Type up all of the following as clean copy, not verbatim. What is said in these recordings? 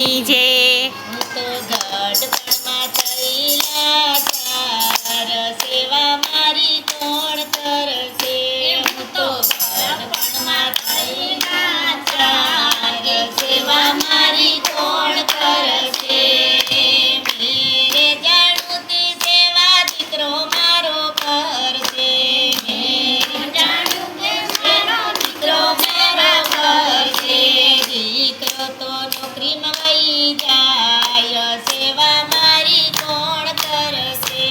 જે હું તો ગઢપણમાં થયેલા ચાર સેવા મારી કોણ કરશે હું તો ગઢપણમાં થયેલા ચાર સેવા મારી કોણ કરશે મેરે જાણું તે સેવા દીકરો મારો કરશે મેરે જાણું તે સેવા દીકરો મારો કરશે દીકરો તો નોકરીમાં વહી જાય સેવા મારી કોણ કરશે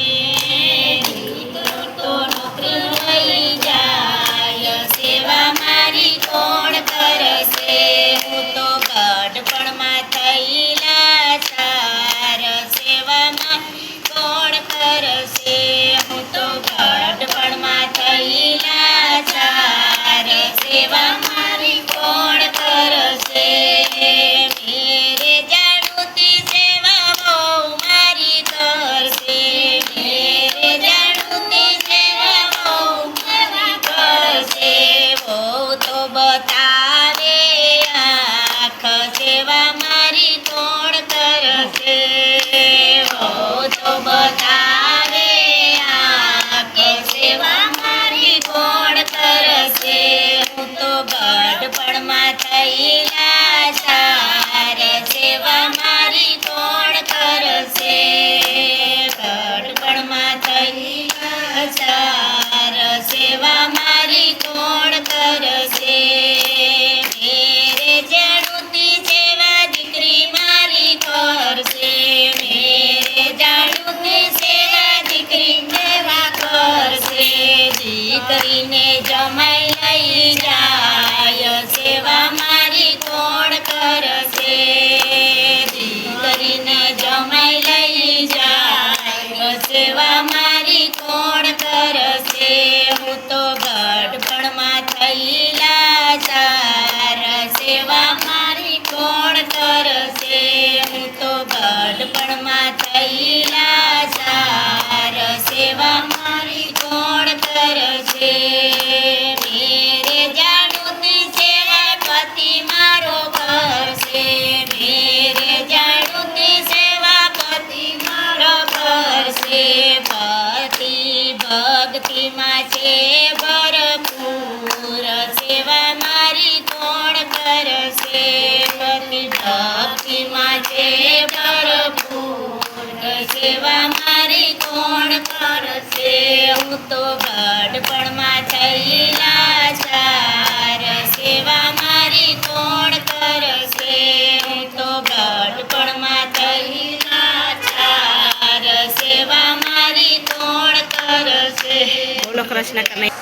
દીકરો તો નોકરીમાં વહી જાય સેવા મારી કોણ કરશે હું તો ગઢપણમાં થયેલા ચાર સેવામાં કોણ કરશે હું તો ગઢપણમાં થયેલા ચાર સેવા મારી કોણ કરશે મેરે જાણુતી સેવા બહુ મારી કરશે મેરે જાણુતી સેવા બહુ મારી કરશે બહુ તો બતાવે આંખ સેવા મારી કોણ કરશે બહુ તો બતાવે આંખ સેવા મારી કોણ કરશે હું તો ગઢપણમાં થયેલા ચાર સેવા મારી કોણ કરશે ગઢપણમાં થયેલા ચાર સેવા મારી કોણ કરશે મેરે જાણુતી સેવા દીકરી મારી કરશે મેરે જાણુતી સેવા દીકરી સેવા કરશે દીકરીને જમાઈ લઈ જાય સેવા મારી કોણ કરશે દીકરીને જમાઈ લઈ જાય સેવા મારી કોણ કરશે હું તો ગઢપણમાં થયેલા ચાર સેવા મારી કોણ કરશે હું તો ગઢપણમાં થયેલા ચાર સેવા મારી કોણ કરશે મેરે જાણુતી સેવા પતિ મારો કરશે મેરે જાણુતી સેવા પતિ મારો કરશે પતિ ભક્તિમાં છે ભરપૂર સેવા મારી કોણ કરશે પતિ ભક્તિમાં છે ભરપૂર સેવા મારી કોણ કરશે હું તો ગઢપણમાં થયેલા ચાર સેવા મારી કોણ કરશે હું તો ગઢપણમાં થયેલા ચાર સેવા મારી કોણ કરશે બોલો કૃષ્ણ કનૈયા